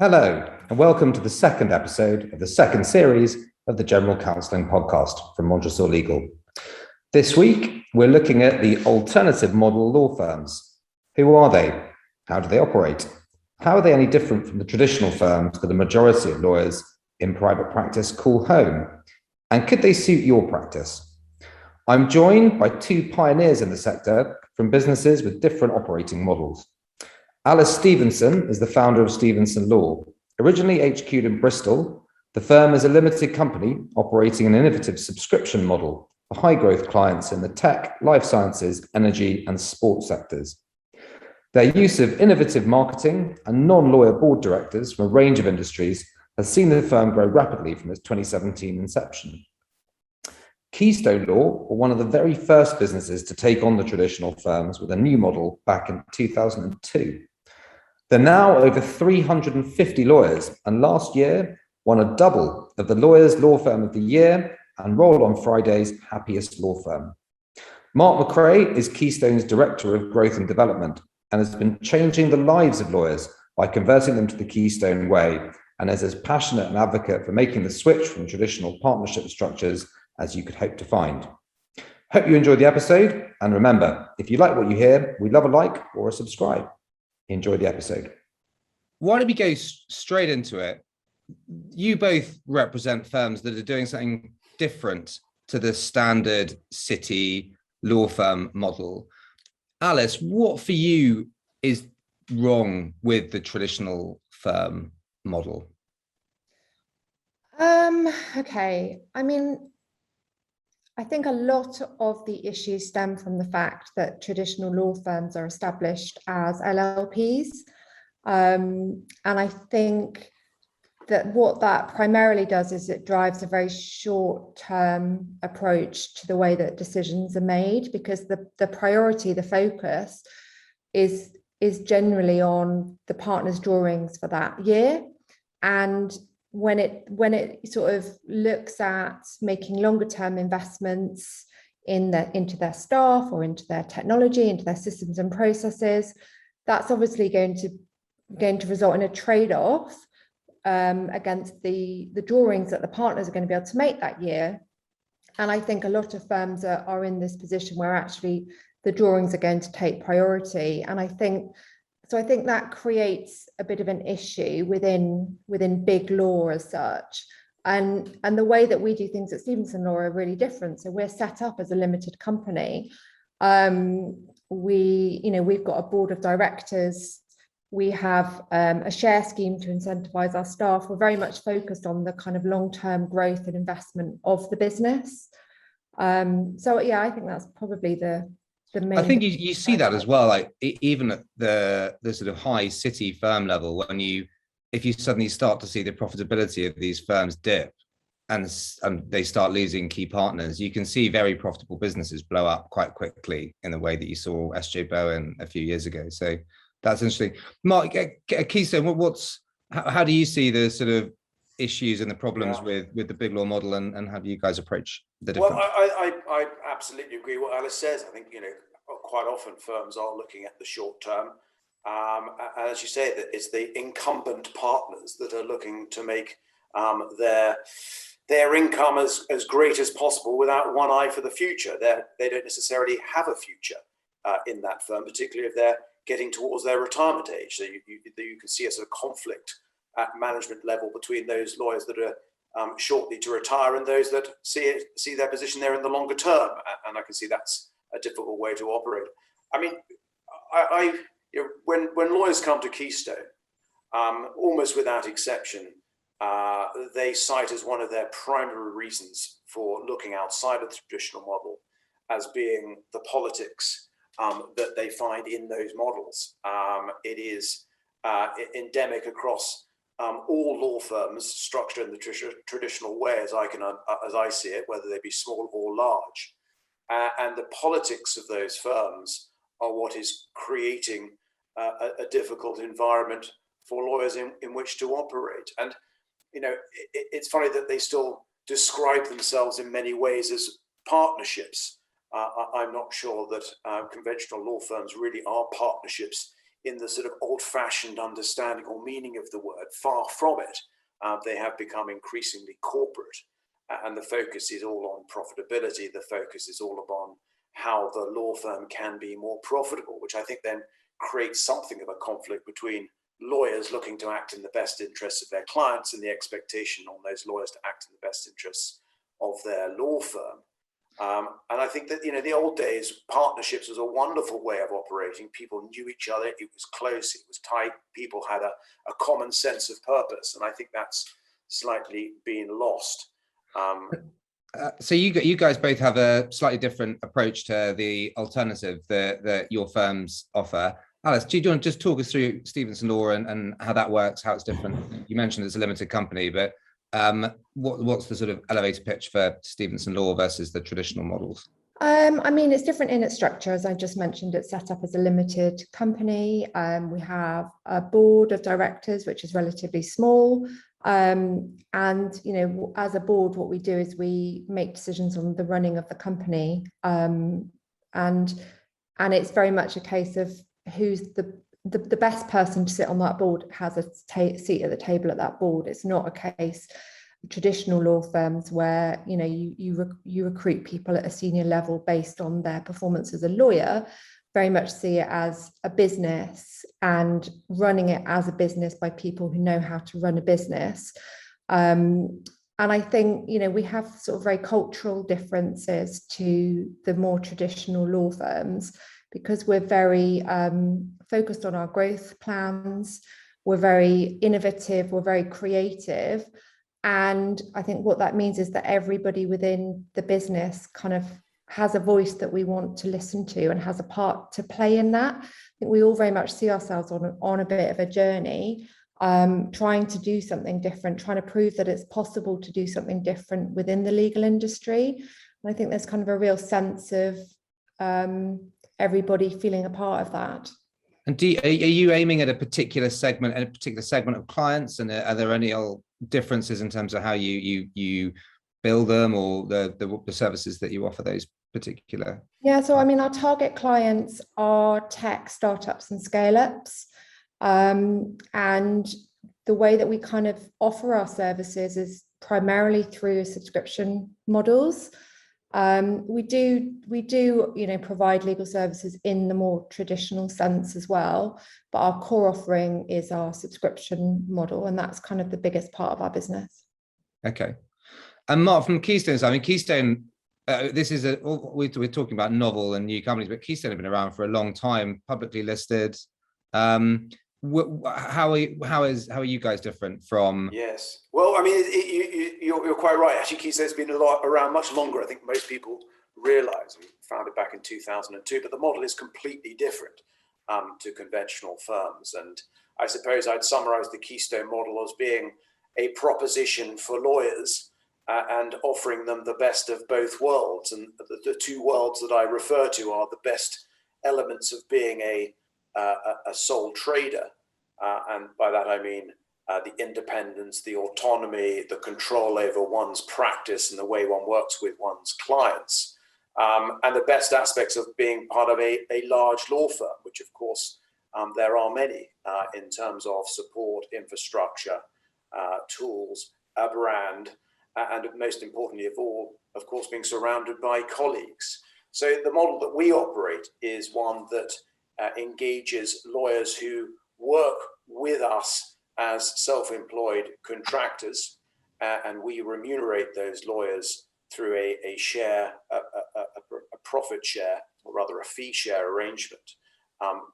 Hello, and welcome to the second episode of the second series of the General Counselling podcast from Montresor Legal. This week, we're looking at the alternative model law firms. Who are they? How do they operate? How are they any different from the traditional firms that the majority of lawyers in private practice call home? And could they suit your practice? I'm joined by two pioneers in the sector from businesses with different operating models. Alice Stephenson is the founder of Stephenson Law. Originally HQ'd in Bristol, the firm is a limited company operating an innovative subscription model for high-growth clients in the tech, life sciences, energy, and sports sectors. Their use of innovative marketing and non-lawyer board directors from a range of industries has seen the firm grow rapidly from its 2017 inception. Keystone Law were one of the very first businesses to take on the traditional firms with a new model back in 2002. There are now over 350 lawyers, and last year won a double of the Lawyers Law Firm of the Year and Roll on Friday's Happiest Law Firm. Mark Machray is Keystone's Director of Growth and Development and has been changing the lives of lawyers by converting them to the Keystone way, and is as passionate an advocate for making the switch from traditional partnership structures as you could hope to find. Hope you enjoyed the episode, and remember, if you like what you hear, we'd love a like or a subscribe. Enjoy the episode. Why don't we go straight into it? You both represent firms that are doing something different to the standard city law firm model. Alice, what for you is wrong with the traditional firm model? Okay. I think a lot of the issues stem from the fact that traditional law firms are established as LLPs. And I think that what that primarily does is it drives a very short-term approach to the way that decisions are made, because the priority, the focus is generally on the partner's drawings for that year. And when it sort of looks at making longer term investments into their staff or into their technology, into their systems and processes, that's obviously going to result in a trade-off against the drawings that the partners are going to be able to make that year. And I think a lot of firms are in this position where actually the drawings are going to take priority. And I think that creates a bit of an issue within big law as such. And the way that we do things at Stephenson Law are really different. So we're set up as a limited company. We've got a board of directors. We have a share scheme to incentivize our staff. We're very much focused on the kind of long-term growth and investment of the business. I think that's probably the main. I think you see that as well, like even at the sort of high city firm level, if you suddenly start to see the profitability of these firms dip and they start losing key partners, you can see very profitable businesses blow up quite quickly in the way that you saw SJ Bowen a few years ago. So that's interesting. Mark, Keystone, how do you see the sort of issues and the problems with the big law model, and how do you guys approach the different? Well, I absolutely agree with what Alice says. I think, quite often firms are looking at the short term. And as you say, that it's the incumbent partners that are looking to make their income as great as possible without one eye for the future. They don't necessarily have a future in that firm, particularly if they're getting towards their retirement age. So you can see a sort of conflict at management level between those lawyers that are shortly to retire and those that see their position there in the longer term. And I can see that's a difficult way to operate. I mean, when lawyers come to Keystone, almost without exception, they cite as one of their primary reasons for looking outside of the traditional model as being the politics that they find in those models. It is endemic across all law firms structured in the traditional way, as I see it, whether they be small or large. And the politics of those firms are what is creating a difficult environment for lawyers in which to operate. And, it's funny that they still describe themselves in many ways as partnerships. I'm not sure that conventional law firms really are partnerships in the sort of old-fashioned understanding or meaning of the word. Far from it. They have become increasingly corporate, and the focus is all on profitability. The focus is all upon how the law firm can be more profitable, which I think then creates something of a conflict between lawyers looking to act in the best interests of their clients and the expectation on those lawyers to act in the best interests of their law firm. And I think that, the old days, partnerships was a wonderful way of operating. People knew each other. It was close. It was tight. People had a common sense of purpose. And I think that's slightly been lost. So you guys both have a slightly different approach to the alternative that your firms offer. Alice, do you want to just talk us through Stephenson Law and how that works, how it's different? You mentioned it's a limited company, but what's the sort of elevator pitch for Stephenson Law versus the traditional models? I mean, it's different in its structure. As I just mentioned, it's set up as a limited company. We have a board of directors, which is relatively small. And, as a board, what we do is we make decisions on the running of the company. And it's very much a case of who's the best person to sit on that board has a seat at the table at that board. It's not a case traditional law firms where you recruit people at a senior level based on their performance as a lawyer. Very much see it as a business and running it as a business by people who know how to run a business. And I think we have sort of very cultural differences to the more traditional law firms, because we're very focused on our growth plans. We're very innovative. We're very creative. And I think what that means is that everybody within the business kind of has a voice that we want to listen to and has a part to play in that. I think we all very much see ourselves on a bit of a journey, trying to do something different, trying to prove that it's possible to do something different within the legal industry. And I think there's kind of a real sense of everybody feeling a part of that. And are you aiming at a particular segment of clients? And are there any differences in terms of how you build them or the services that you offer those particular? Yeah, so I mean, our target clients are tech startups and scale-ups. And the way that we kind of offer our services is primarily through subscription models. We do provide legal services in the more traditional sense as well, but our core offering is our subscription model, and that's kind of the biggest part of our business. Okay. And Mark, from Keystone, I mean, Keystone, we're talking about novel and new companies, but Keystone have been around for a long time, publicly listed. How are you guys different from? Yes, well, I mean, you're quite right. Actually, Keystone's been around much longer. I think most people realise. We founded back in 2002, but the model is completely different to conventional firms. And I suppose I'd summarise the Keystone model as being a proposition for lawyers and offering them the best of both worlds. And the two worlds that I refer to are the best elements of being a sole trader. And by that I mean the independence, the autonomy, the control over one's practice and the way one works with one's clients. And the best aspects of being part of a large law firm, which of course there are many in terms of support, infrastructure, tools, a brand, and most importantly of all, of course, being surrounded by colleagues. So the model that we operate is one that engages lawyers who work with us as self-employed contractors, and we remunerate those lawyers through a share, a profit share, or rather a fee share arrangement,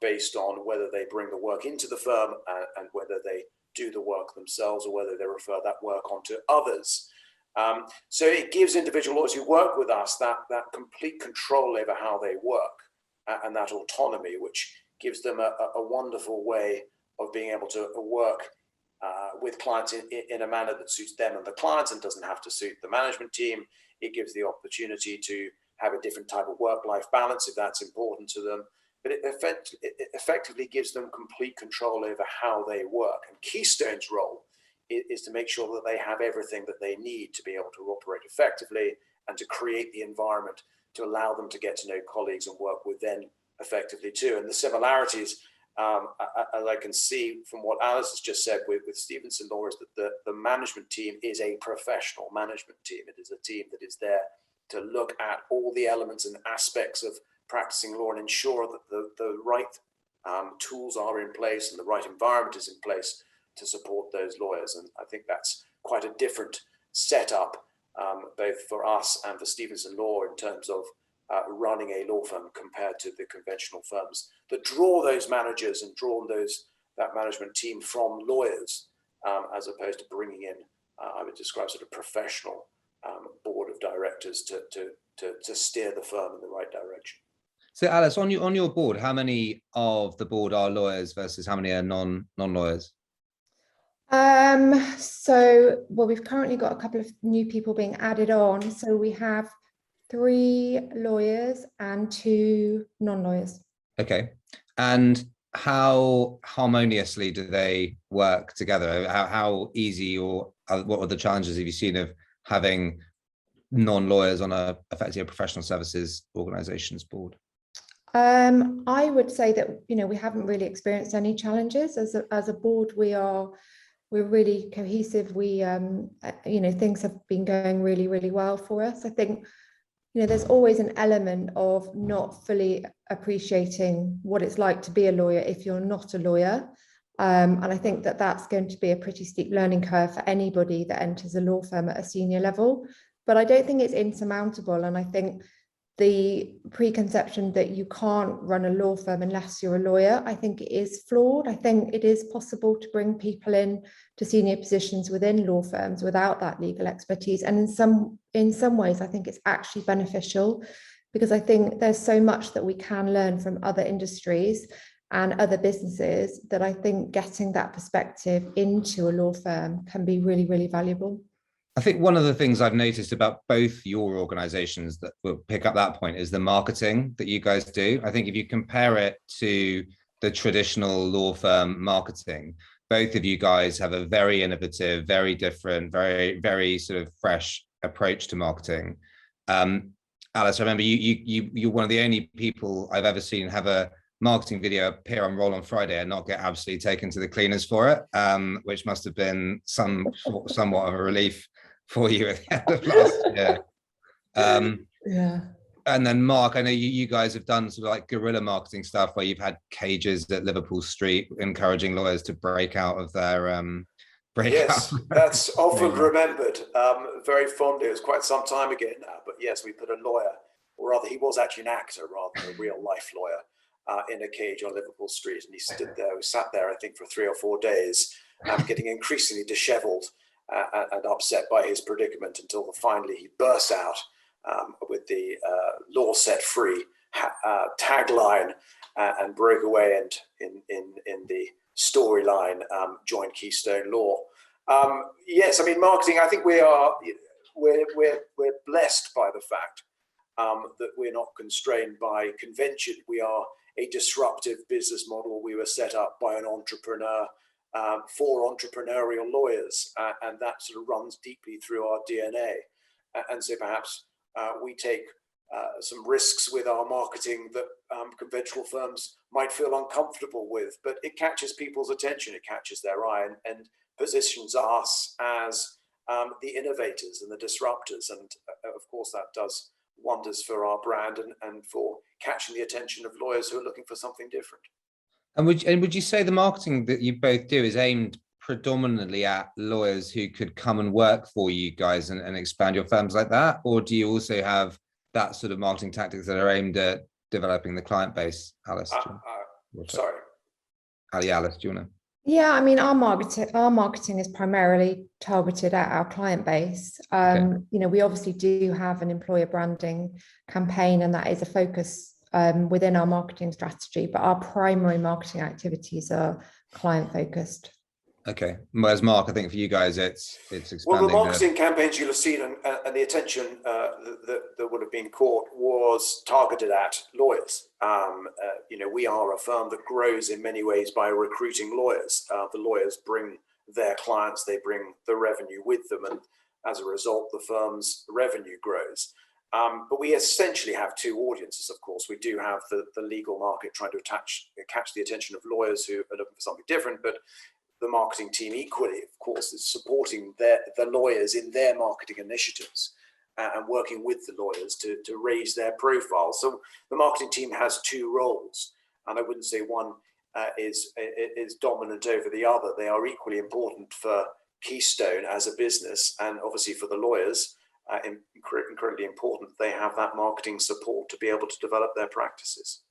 based on whether they bring the work into the firm and whether they do the work themselves or whether they refer that work onto others. So it gives individual lawyers who work with us that complete control over how they work and that autonomy, which gives them a wonderful way of being able to work with clients in a manner that suits them and the clients and doesn't have to suit the management team. It gives the opportunity to have a different type of work-life balance if that's important to them. But it effectively gives them complete control over how they work. And Keystone's role is to make sure that they have everything that they need to be able to operate effectively and to create the environment to allow them to get to know colleagues and work with them effectively too. And the similarities as I can see from what Alice has just said with Stephenson Law, is that the management team is a professional management team. It is a team that is there to look at all the elements and aspects of practicing law and ensure that the right tools are in place and the right environment is in place to support those lawyers. And I think that's quite a different setup, both for us and for Stephenson Law, in terms of running a law firm compared to the conventional firms that draw those managers and draw that management team from lawyers, as opposed to bringing in, I would describe, sort of professional board of directors to steer the firm in the right direction. So Alice, on your board, how many of the board are lawyers versus how many are non-lawyers? Well, we've currently got a couple of new people being added on. So we have 3 lawyers and 2 non-lawyers. Okay. And how harmoniously do they work together? How easy, or what are the challenges have you seen of having non-lawyers on effectively a professional services organization's board? I would say that, we haven't really experienced any challenges as a board. We're really cohesive. We, things have been going really, really well for us. I think, there's always an element of not fully appreciating what it's like to be a lawyer if you're not a lawyer. And I think that that's going to be a pretty steep learning curve for anybody that enters a law firm at a senior level. But I don't think it's insurmountable. And I think the preconception that you can't run a law firm unless you're a lawyer, I think it is flawed. I think it is possible to bring people in to senior positions within law firms without that legal expertise. And in some ways, I think it's actually beneficial, because I think there's so much that we can learn from other industries and other businesses that I think getting that perspective into a law firm can be really, really valuable. I think one of the things I've noticed about both your organizations that will pick up that point is the marketing that you guys do. I think if you compare it to the traditional law firm marketing, both of you guys have a very innovative, very different, very, very sort of fresh approach to marketing. Alice, I remember you're one of the only people I've ever seen have a marketing video appear on Roll on Friday and not get absolutely taken to the cleaners for it, which must have been somewhat of a relief for you at the end of last year. Yeah. And then Mark, I know you guys have done sort of like guerrilla marketing stuff where you've had cages at Liverpool Street encouraging lawyers to break out of their Yes, that's often remembered very fondly. It was quite some time ago now, but yes, we put a lawyer, or rather he was actually an actor rather than a real life lawyer, in a cage on Liverpool Street, and he sat there I think for 3 or 4 days, getting increasingly dishevelled and upset by his predicament, until finally he burst out with the law set free tagline, and broke away and in the storyline joined Keystone Law. Yes, I mean, marketing, I think we're blessed by the fact that we're not constrained by convention. We are a disruptive business model. We were set up by an entrepreneur for entrepreneurial lawyers, and that sort of runs deeply through our DNA. And so perhaps we take some risks with our marketing that conventional firms might feel uncomfortable with, but it catches people's attention, it catches their eye, and positions us as the innovators and the disruptors. And of course, that does wonders for our brand and for catching the attention of lawyers who are looking for something different. And would you say the marketing that you both do is aimed predominantly at lawyers who could come and work for you guys and expand your firms like that? Or do you also have that sort of marketing tactics that are aimed at developing the client base? Alice? Sorry. Alice, do you want to? Yeah, I mean, our marketing is primarily targeted at our client base. Okay. We obviously do have an employer branding campaign, and that is a focus within our marketing strategy, but our primary marketing activities are client focused. Okay. Whereas Mark, I think for you guys, it's expanding. Well, the marketing campaigns you'll have seen and the attention that would have been caught was targeted at lawyers. We are a firm that grows in many ways by recruiting lawyers. The lawyers bring their clients, they bring the revenue with them, and as a result, the firm's revenue grows. But we essentially have two audiences, of course. We do have the legal market trying to catch the attention of lawyers who are looking for something different, but the marketing team equally, of course, is supporting the lawyers in their marketing initiatives and working with the lawyers to raise their profile. So the marketing team has two roles, and I wouldn't say one is dominant over the other. They are equally important for Keystone as a business, and obviously for the lawyers, incredibly important they have that marketing support to be able to develop their practices.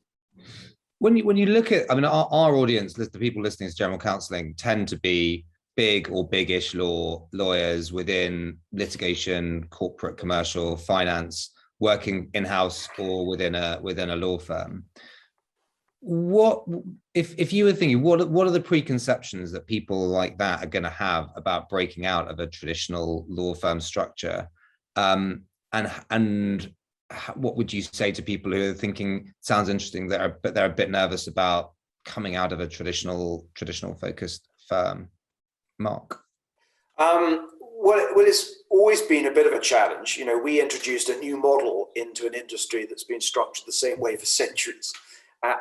When you look at, I mean, our audience, the people listening to General Counselling, tend to be big or big-ish lawyers within litigation, corporate, commercial, finance, working in-house or within a law firm. What if you were thinking, what are the preconceptions that people like that are going to have about breaking out of a traditional law firm structure? And what would you say to people who are thinking, sounds interesting, but they're a bit nervous about coming out of a traditional focused firm? Mark? Well, it's always been a bit of a challenge. You know, we introduced a new model into an industry that's been structured the same way for centuries.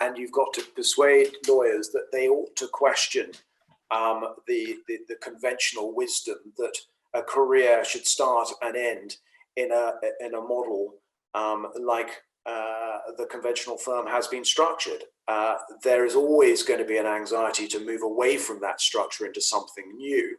And you've got to persuade lawyers that they ought to question the conventional wisdom that a career should start and end in a model like the conventional firm has been structured. There is always going to be an anxiety to move away from that structure into something new.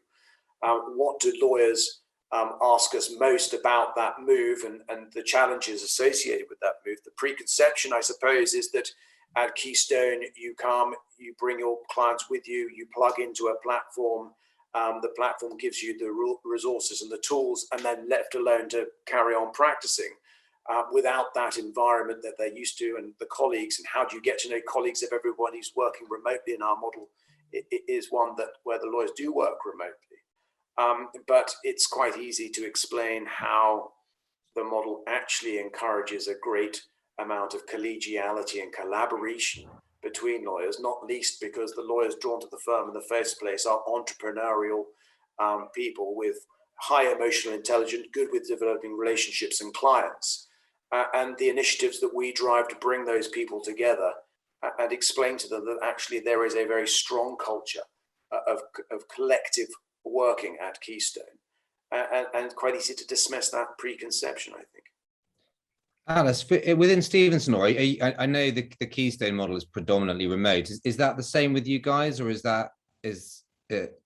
What do lawyers ask us most about that move and the challenges associated with that move? The preconception, I suppose, is that at Keystone, you come, you bring your clients with you, you plug into a platform, the platform gives you the resources and the tools, and then left alone to carry on practicing without that environment that they're used to, and the colleagues, and how do you get to know colleagues if everyone who's working remotely in our model is one where the lawyers do work remotely. But it's quite easy to explain how the model actually encourages a great amount of collegiality and collaboration between lawyers, not least because the lawyers drawn to the firm in the first place are entrepreneurial people with high emotional intelligence, good with developing relationships and clients. And the initiatives that we drive to bring those people together and explain to them that actually there is a very strong culture of collective working at Keystone, and quite easy to dismiss that preconception, I think. Alice, within Stephenson Law, I know the Keystone model is predominantly remote. Is that the same with you guys, or is it?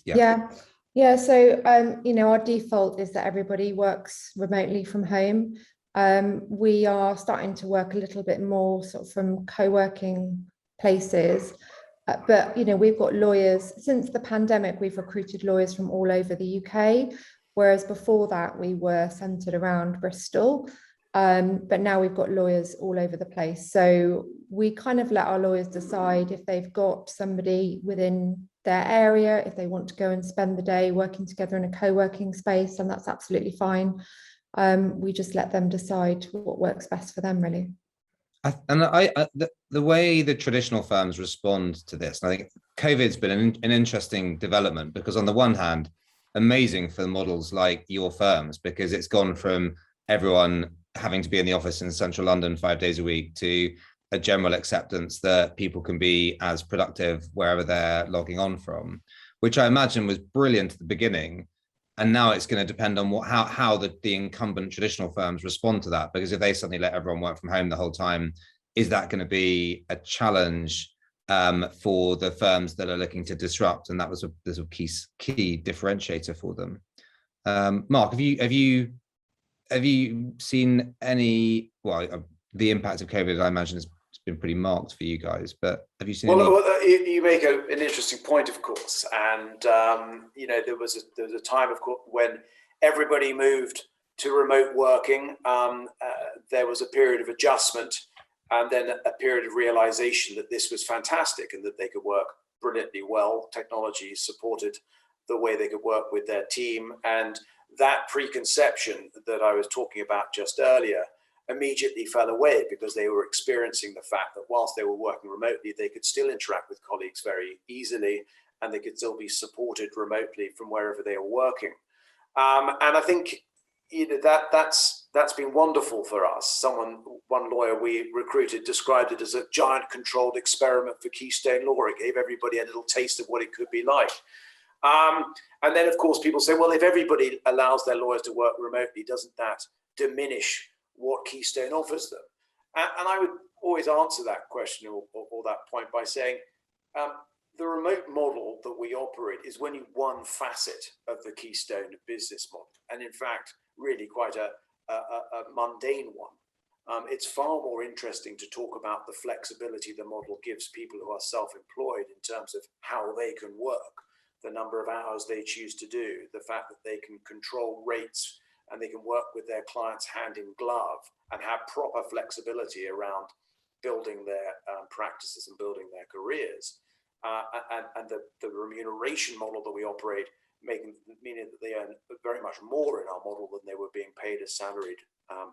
Yeah. So you know, our default is that everybody works remotely from home. We are starting to work a little bit more sort of from co-working places, but you know, we've got lawyers since the pandemic. We've recruited lawyers from all over the UK, whereas before that we were centered around Bristol. But now we've got lawyers all over the place. So we kind of let our lawyers decide if they've got somebody within their area, if they want to go and spend the day working together in a co-working space, and that's absolutely fine. We just let them decide what works best for them, really. The way the traditional firms respond to this, and I think COVID's been an interesting development, because on the one hand, amazing for models like your firms, because it's gone from everyone having to be in the office in central London 5 days a week to a general acceptance that people can be as productive wherever they're logging on from, which I imagine was brilliant at the beginning. And now it's going to depend on how the incumbent traditional firms respond to that, because if they suddenly let everyone work from home the whole time, is that going to be a challenge for the firms that are looking to disrupt? And that was a key differentiator for them. Mark, have you seen any? Well, the impact of COVID, I imagine, has been pretty marked for you guys. But have you seen? You make an interesting point, of course. And you know, there was a time, of course, when everybody moved to remote working. There was a period of adjustment, and then a period of realization that this was fantastic and that they could work brilliantly well. Technology supported the way they could work with their team, and that preconception that I was talking about just earlier immediately fell away, because they were experiencing the fact that whilst they were working remotely, they could still interact with colleagues very easily, and they could still be supported remotely from wherever they were working. And I think, you know, that's that's been wonderful for us. One lawyer we recruited described it as a giant controlled experiment for Keystone Law. It gave everybody a little taste of what it could be like. And then, of course, people say, well, if everybody allows their lawyers to work remotely, doesn't that diminish what Keystone offers them? And I would always answer that question or that point by saying, the remote model that we operate is only one facet of the Keystone business model. And in fact, really quite a mundane one. It's far more interesting to talk about the flexibility the model gives people who are self-employed in terms of how they can work, the number of hours they choose to do, the fact that they can control rates and they can work with their clients hand in glove and have proper flexibility around building their practices and building their careers. And the remuneration model that we operate, meaning that they earn very much more in our model than they were being paid as salaried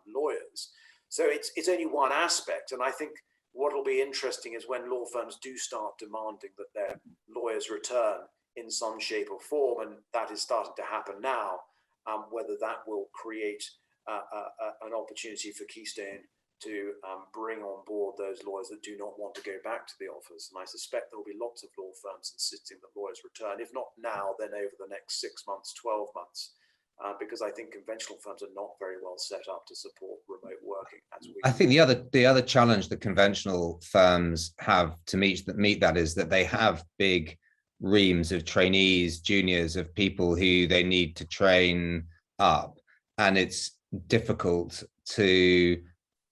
lawyers. So it's only one aspect. And I think what will be interesting is when law firms do start demanding that their lawyers return in some shape or form, and that is starting to happen now, whether that will create an opportunity for Keystone to bring on board those lawyers that do not want to go back to the office. And I suspect there will be lots of law firms insisting that lawyers return, if not now, then over the next 6 months, 12 months, because I think conventional firms are not very well set up to support remote working. I think the other challenge that conventional firms have to meet that is that they have big reams of trainees, juniors, of people who they need to train up, and it's difficult to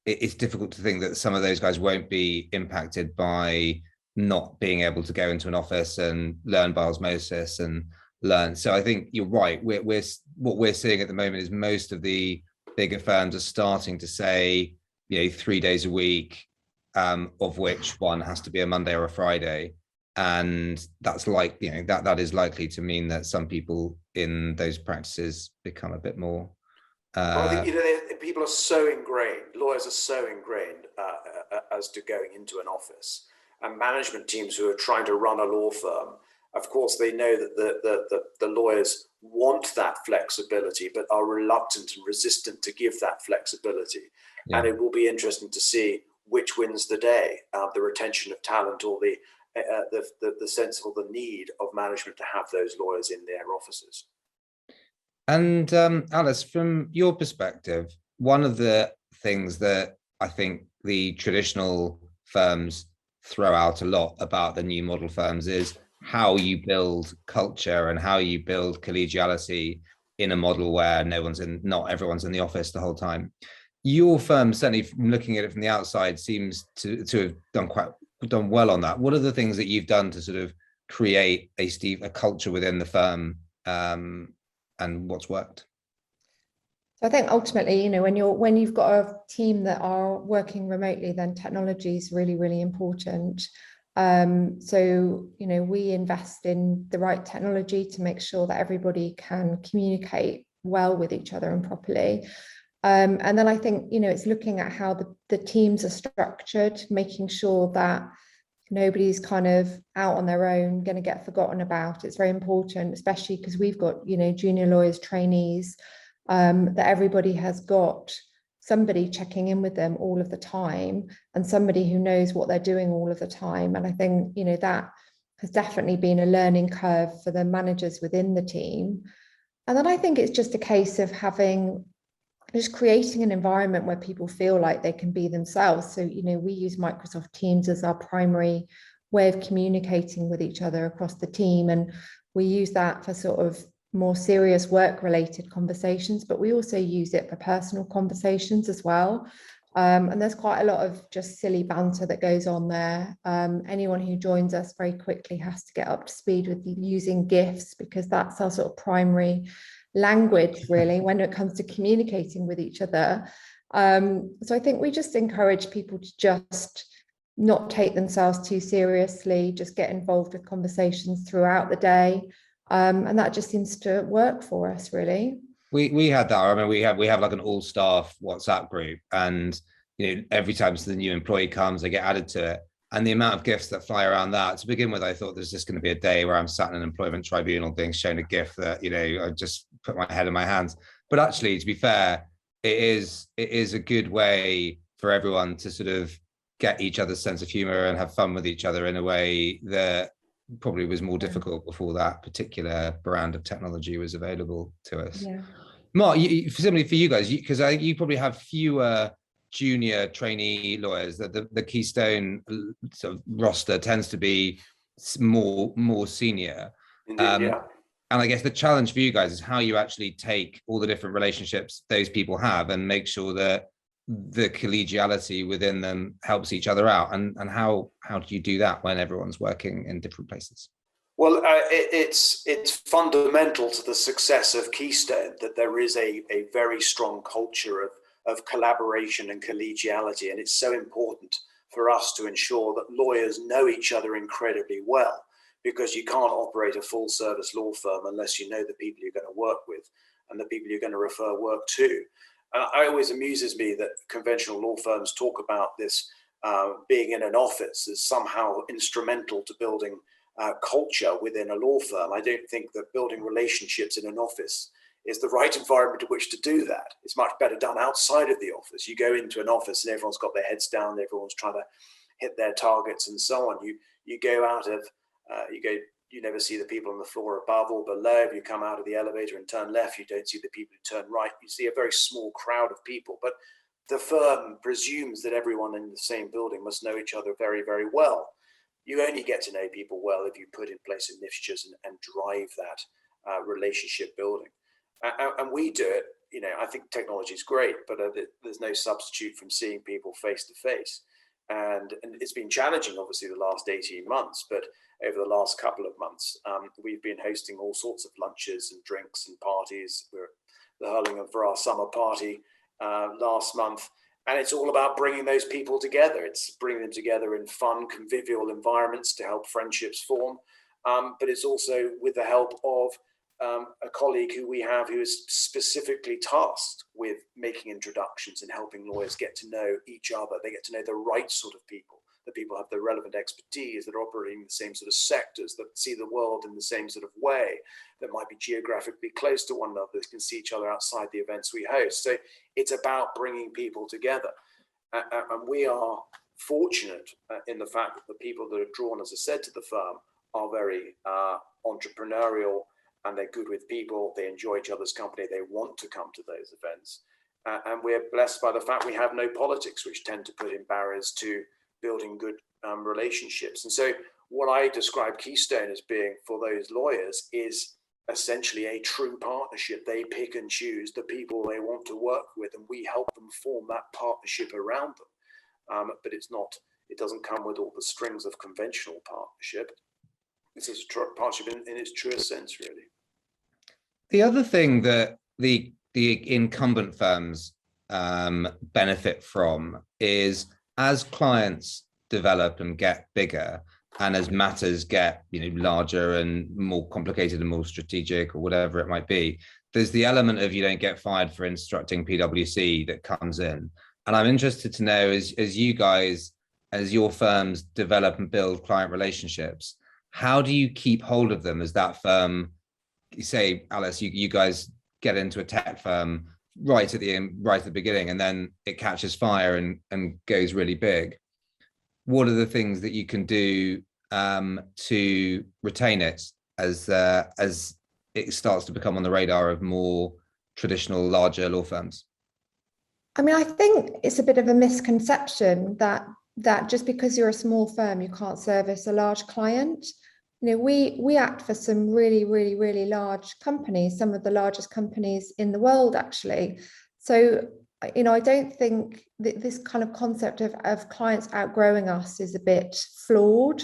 think that some of those guys won't be impacted by not being able to go into an office and learn by osmosis and learn. So I think you're right. What we're seeing at the moment is most of the bigger firms are starting to say, 3 days a week, of which one has to be a Monday or a Friday. And that's like, that is likely to mean that some people in those practices become a bit more. People are so ingrained, lawyers are so ingrained as to going into an office, and management teams who are trying to run a law firm, of course, they know that the lawyers want that flexibility, but are reluctant and resistant to give that flexibility. Yeah. And it will be interesting to see which wins the day, the retention of talent or the sense or the need of management to have those lawyers in their offices. And Alice, from your perspective, one of the things that I think the traditional firms throw out a lot about the new model firms is how you build culture and how you build collegiality in a model where not everyone's in the office the whole time. Your firm, certainly from looking at it from the outside, seems to have done well on that. What are the things that you've done to sort of create a culture within the firm, and what's worked? So I think ultimately, when you've got a team that are working remotely, then technology is really, really important. So we invest in the right technology to make sure that everybody can communicate well with each other and properly. And then I think, it's looking at how the teams are structured, making sure that nobody's kind of out on their own, going to get forgotten about. It's very important, especially because we've got, junior lawyers, trainees, that everybody has got somebody checking in with them all of the time and somebody who knows what they're doing all of the time. And I think, that has definitely been a learning curve for the managers within the team. And then I think it's just a case of just creating an environment where people feel like they can be themselves. So, we use Microsoft Teams as our primary way of communicating with each other across the team. And we use that for sort of more serious work-related conversations, but we also use it for personal conversations as well. And there's quite a lot of just silly banter that goes on there. Anyone who joins us very quickly has to get up to speed with using GIFs, because that's our sort of primary language, really, when it comes to communicating with each other. So I think we just encourage people to just not take themselves too seriously, just get involved with conversations throughout the day. And that just seems to work for us, really. We had that. I mean, we have like an all-staff WhatsApp group, and every time the new employee comes, they get added to it. And the amount of GIFs that fly around that, to begin with, I thought there's just going to be a day where I'm sat in an employment tribunal being shown a GIF that, I just put my head in my hands. But actually, to be fair, it is a good way for everyone to sort of get each other's sense of humor and have fun with each other in a way that probably was more difficult before that particular brand of technology was available to us. Yeah. Mark, similarly for you guys, because you probably have fewer junior trainee lawyers. That the Keystone sort of roster tends to be more senior. Indeed, yeah. And I guess the challenge for you guys is how you actually take all the different relationships those people have and make sure that the collegiality within them helps each other out. And how do you do that when everyone's working in different places? Well, it's fundamental to the success of Keystone that there is a very strong culture of collaboration and collegiality. And it's so important for us to ensure that lawyers know each other incredibly well, because you can't operate a full service law firm unless you know the people you're going to work with and the people you're going to refer work to. It always amuses me that conventional law firms talk about this being in an office as somehow instrumental to building culture within a law firm. I don't think that building relationships in an office is the right environment in which to do that. It's much better done outside of the office. You go into an office and everyone's got their heads down, everyone's trying to hit their targets and so on. You go out of, you never see the people on the floor above or below. If you come out of the elevator and turn left, you don't see the people who turn right. You see a very small crowd of people, but the firm presumes that everyone in the same building must know each other very, very well. You only get to know people well if you put in place initiatives and drive that relationship building. And we do it. I think technology is great, but there's no substitute from seeing people face to face. And it's been challenging, obviously, the last 18 months, but over the last couple of months, we've been hosting all sorts of lunches and drinks and parties. We're the Hurlingham for our summer party last month. And it's all about bringing those people together. It's bringing them together in fun, convivial environments to help friendships form. But it's also with the help of a colleague who we have who is specifically tasked with making introductions and helping lawyers get to know each other. They get to know the right sort of people. The people have the relevant expertise, that are operating in the same sort of sectors, that see the world in the same sort of way, that might be geographically close to one another, that can see each other outside the events we host. So it's about bringing people together. And we are fortunate in the fact that the people that are drawn, as I said, to the firm are very entrepreneurial, and they're good with people. They enjoy each other's company. They want to come to those events. And we're blessed by the fact we have no politics, which tend to put in barriers to building good relationships. And so what I describe Keystone as being for those lawyers is essentially a true partnership. They pick and choose the people they want to work with, and we help them form that partnership around them. But it doesn't come with all the strings of conventional partnership. This is a partnership in its truest sense, really. The other thing that the incumbent firms benefit from is, as clients develop and get bigger, and as matters get larger and more complicated and more strategic or whatever it might be, there's the element of you don't get fired for instructing PwC that comes in. And I'm interested to know, as you guys, as your firms develop and build client relationships, how do you keep hold of them as that firm? You say, Alice, you guys get into a tech firm right at the beginning, and then it catches fire and goes really big. What are the things that you can do to retain it as it starts to become on the radar of more traditional, larger law firms? I mean, I think it's a bit of a misconception that just because you're a small firm, you can't service a large client. We act for some really, really, really large companies, some of the largest companies in the world, actually. So, I don't think that this kind of concept of clients outgrowing us is a bit flawed.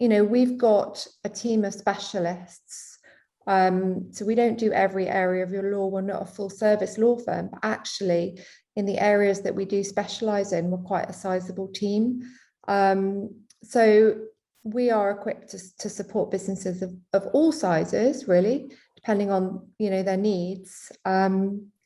We've got a team of specialists. So we don't do every area of your law. We're not a full service law firm, but actually in the areas that we do specialize in, we're quite a sizable team. So we are equipped to support businesses of all sizes, really, depending on their needs.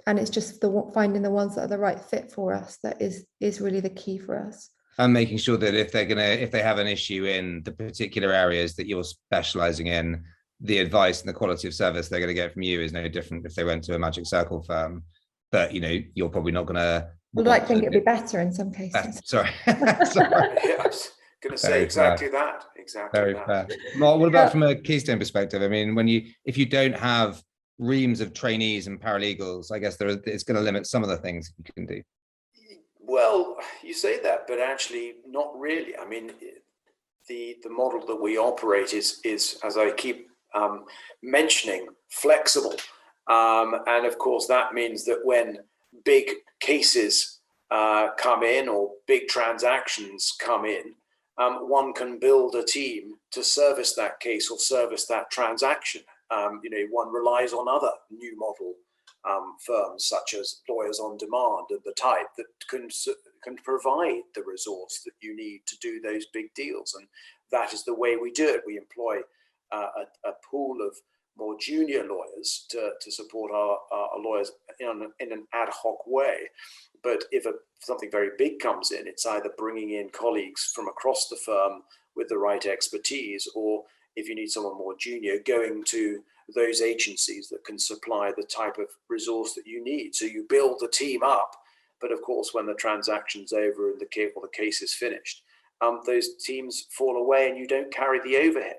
And it's just finding the ones that are the right fit for us that is really the key for us. And making sure that if they have an issue in the particular areas that you're specializing in, the advice and the quality of service they're going to get from you is no different if they went to a Magic Circle firm. but you're probably not going to. I'd like to think it'd be better in some cases. Sorry. Yeah, I was going to say exactly that. Very fair. Mark, what about from a Keystone perspective? I mean, if you don't have reams of trainees and paralegals, I guess it's going to limit some of the things you can do. Well, you say that, but actually not really. I mean, the model that we operate is as I keep mentioning, flexible. And of course, that means that when big cases come in or big transactions come in, one can build a team to service that case or service that transaction. One relies on other new model firms such as lawyers on demand and the type that can provide the resource that you need to do those big deals. And that is the way we do it. We employ a pool of more junior lawyers to support our lawyers in an ad hoc way. But if something very big comes in, it's either bringing in colleagues from across the firm with the right expertise, or if you need someone more junior, going to those agencies that can supply the type of resource that you need. So you build the team up, but of course, when the transaction's over and the case is finished, those teams fall away and you don't carry the overhead.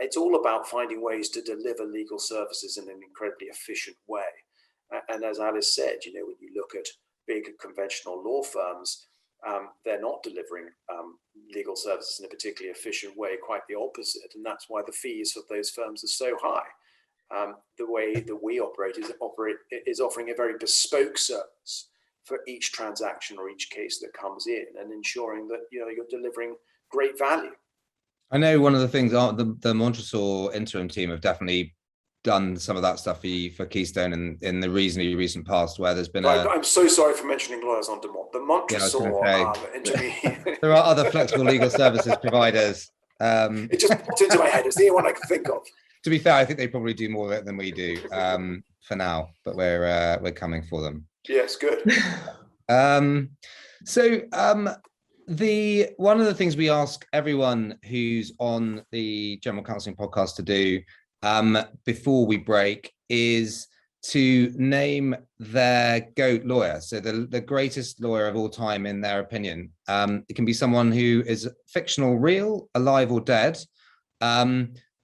It's all about finding ways to deliver legal services in an incredibly efficient way. And as Alice said, when you look at big conventional law firms, they're not delivering legal services in a particularly efficient way, quite the opposite. And that's why the fees of those firms are so high. The way that we operate is offering a very bespoke service for each transaction or each case that comes in, and ensuring that you're delivering great value. I know one of the things the Montresor interim team have definitely done some of that stuff for Keystone in the reasonably recent past, where there's been I'm so sorry for mentioning lawyers on demand. The Montresor intermediate. There are other flexible legal services providers. It just popped into my head. It's the only one I can think of. To be fair, I think they probably do more of it than we do for now, but we're coming for them. Yes, good. One of the things we ask everyone who's on the General Counselling podcast to do before we break is to name their GOAT lawyer. So the greatest lawyer of all time in their opinion. It can be someone who is fictional, real, alive or dead.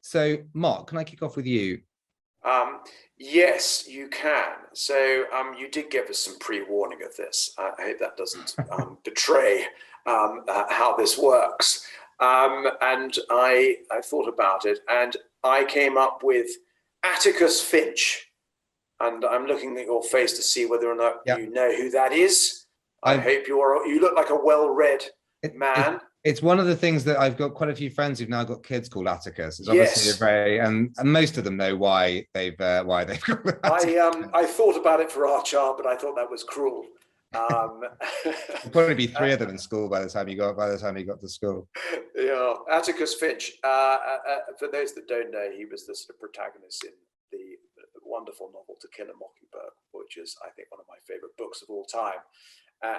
So Mark, can I kick off with you? Yes, you can. So you did give us some pre-warning of this. I hope that doesn't betray how this works. And I thought about it, and I came up with Atticus Finch. And I'm looking at your face to see whether or not you know who that is. I hope you look like a well-read man. It's one of the things that I've got quite a few friends who've now got kids called Atticus. It's obviously very, and most of them know why they've got Atticus. I thought about it for our child, but I thought that was cruel. There'll probably be 3 of them in school by the time you got to school. Yeah, Atticus Finch. For those that don't know, he was the sort of protagonist in the wonderful novel To Kill a Mockingbird, which is, I think, one of my favorite books of all time.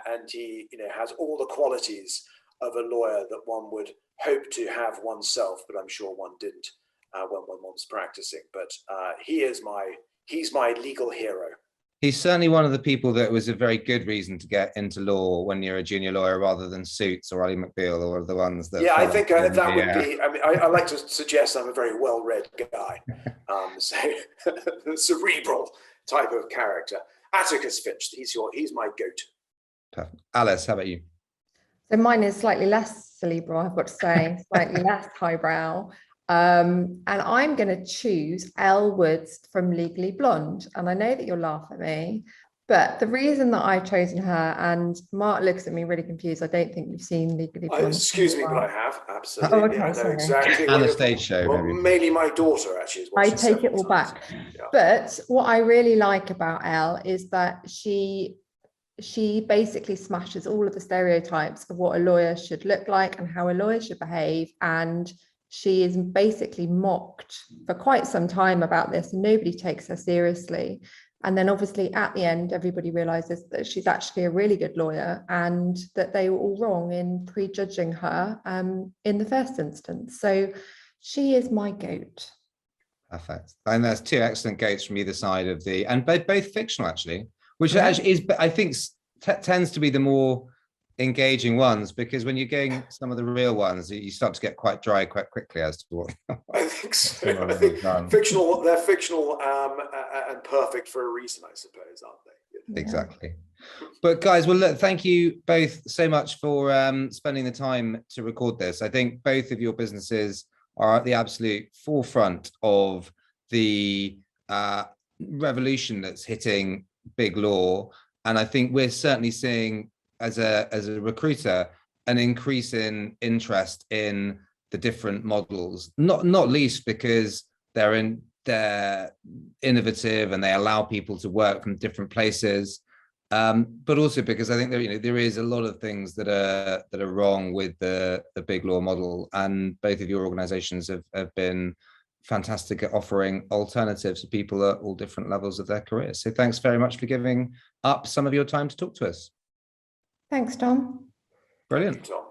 And he, has all the qualities of a lawyer that one would hope to have oneself, but I'm sure one didn't when one was practicing. But he's my legal hero. He's certainly one of the people that was a very good reason to get into law when you're a junior lawyer, rather than Suits or Ali McBeal or the ones that. Yeah, I think that would be. I mean, I like to suggest I'm a very well-read guy, so the cerebral type of character. Atticus Finch. He's my go-to. Perfect. Alice, how about you? So mine is slightly less cerebral, I've got to say, slightly less highbrow. And I'm going to choose Elle Woods from Legally Blonde. And I know that you'll laugh at me, but the reason that I've chosen her, and Mark looks at me really confused. I don't think you've seen Legally Blonde. Excuse me, but I have, absolutely. Oh, okay, I know sorry. exactly. And a stage show. Well, mainly my daughter, actually. Is what I she take said it all back. Yeah. But what I really like about Elle is that she basically smashes all of the stereotypes of what a lawyer should look like and how a lawyer should behave. And she is basically mocked for quite some time about this, and nobody takes her seriously. And then obviously at the end, everybody realizes that she's actually a really good lawyer and that they were all wrong in prejudging her in the first instance. So she is my GOAT. Perfect. And there's 2 excellent GOATs from either side of and both fictional, actually. which actually is, I think, tends to be the more engaging ones, because when you're getting some of the real ones, you start to get quite dry quite quickly as to what. I think so. I think fictional, they're fictional and perfect for a reason, I suppose, aren't they? Exactly. But guys, well, look, thank you both so much for spending the time to record this. I think both of your businesses are at the absolute forefront of the revolution that's hitting big law. And I think we're certainly seeing, as a recruiter, an increase in interest in the different models, not least because they're innovative and they allow people to work from different places, but also because I think there is a lot of things that are wrong with the big law model, and both of your organizations have been fantastic at offering alternatives to people at all different levels of their careers. So thanks very much for giving up some of your time to talk to us. Thanks, Tom. Brilliant. Tom.